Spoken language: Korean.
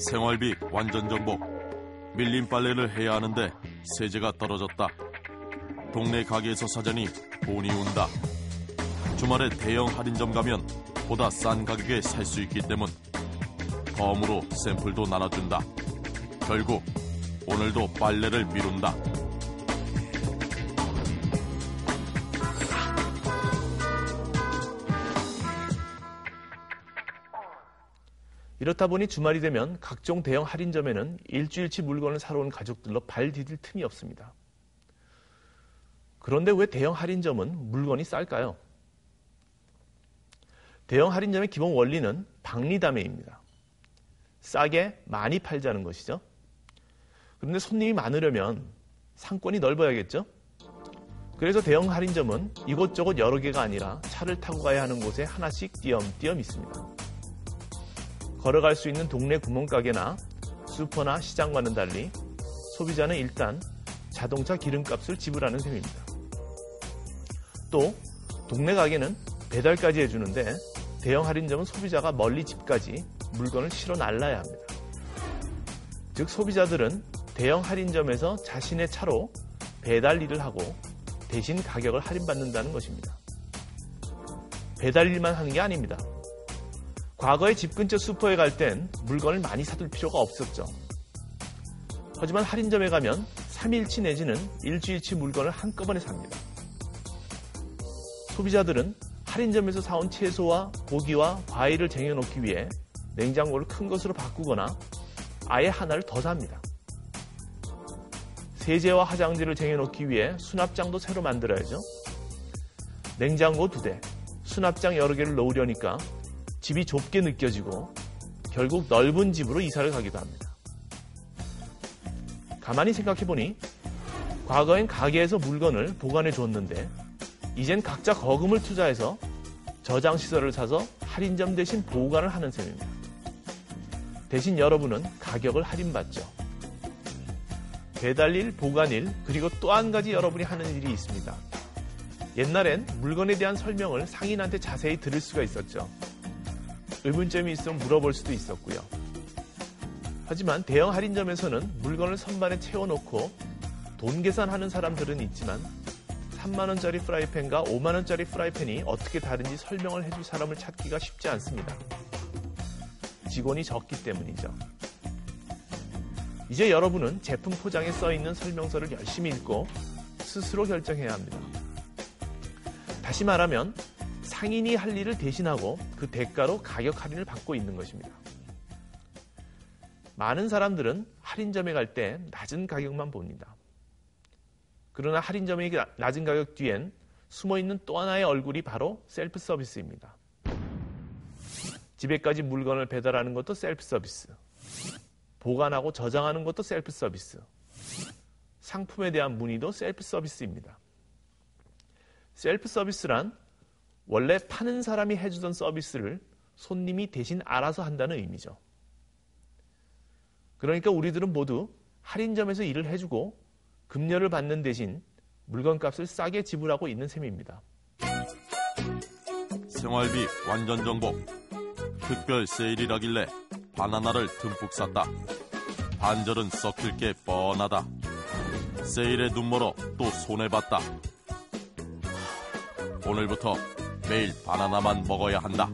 생활비 완전 정복. 밀린 빨래를 해야 하는데 세제가 떨어졌다. 동네 가게에서 사자니 돈이 온다. 주말에 대형 할인점 가면 보다 싼 가격에 살 수 있기 때문. 덤으로 샘플도 나눠준다. 결국 오늘도 빨래를 미룬다. 이렇다 보니 주말이 되면 각종 대형 할인점에는 일주일치 물건을 사러 온 가족들로 발 디딜 틈이 없습니다. 그런데 왜 대형 할인점은 물건이 쌀까요? 대형 할인점의 기본 원리는 박리담회입니다. 싸게 많이 팔자는 것이죠. 그런데 손님이 많으려면 상권이 넓어야겠죠? 그래서 대형 할인점은 이곳저곳 여러 개가 아니라 차를 타고 가야 하는 곳에 하나씩 띄엄띄엄 있습니다. 걸어갈 수 있는 동네 구멍가게나 슈퍼나 시장과는 달리 소비자는 일단 자동차 기름값을 지불하는 셈입니다. 또 동네 가게는 배달까지 해주는데 대형 할인점은 소비자가 멀리 집까지 물건을 실어 날라야 합니다. 즉 소비자들은 대형 할인점에서 자신의 차로 배달 일을 하고 대신 가격을 할인받는다는 것입니다. 배달 일만 하는 게 아닙니다. 과거에 집 근처 슈퍼에 갈 땐 물건을 많이 사둘 필요가 없었죠. 하지만 할인점에 가면 3일치 내지는 일주일치 물건을 한꺼번에 삽니다. 소비자들은 할인점에서 사온 채소와 고기와 과일을 쟁여놓기 위해 냉장고를 큰 것으로 바꾸거나 아예 하나를 더 삽니다. 세제와 화장지를 쟁여놓기 위해 수납장도 새로 만들어야죠. 냉장고 2대, 수납장 여러 개를 놓으려니까 집이 좁게 느껴지고 결국 넓은 집으로 이사를 가기도 합니다. 가만히 생각해보니 과거엔 가게에서 물건을 보관해 줬는데 이젠 각자 거금을 투자해서 저장시설을 사서 할인점 대신 보관을 하는 셈입니다. 대신 여러분은 가격을 할인받죠. 배달일, 보관일, 그리고 또 한 가지 여러분이 하는 일이 있습니다. 옛날엔 물건에 대한 설명을 상인한테 자세히 들을 수가 있었죠. 의문점이 있으면 물어볼 수도 있었고요. 하지만 대형 할인점에서는 물건을 선반에 채워놓고 돈 계산하는 사람들은 있지만 3만원짜리 프라이팬과 5만원짜리 프라이팬이 어떻게 다른지 설명을 해줄 사람을 찾기가 쉽지 않습니다. 직원이 적기 때문이죠. 이제 여러분은 제품 포장에 써있는 설명서를 열심히 읽고 스스로 결정해야 합니다. 다시 말하면 상인이 할 일을 대신하고 그 대가로 가격 할인을 받고 있는 것입니다. 많은 사람들은 할인점에 갈 때 낮은 가격만 봅니다. 그러나 할인점의 낮은 가격 뒤엔 숨어있는 또 하나의 얼굴이 바로 셀프 서비스입니다. 집에까지 물건을 배달하는 것도 셀프 서비스, 보관하고 저장하는 것도 셀프 서비스, 상품에 대한 문의도 셀프 서비스입니다. 셀프 서비스란 원래 파는 사람이 해주던 서비스를 손님이 대신 알아서 한다는 의미죠. 그러니까 우리들은 모두 할인점에서 일을 해주고 급료를 받는 대신 물건값을 싸게 지불하고 있는 셈입니다. 생활비 완전 정복. 특별 세일이라길래 바나나를 듬뿍 샀다. 반절은 썩힐 게 뻔하다. 세일에 눈멀어 또 손해봤다. 오늘부터 매일 바나나만 먹어야 한다.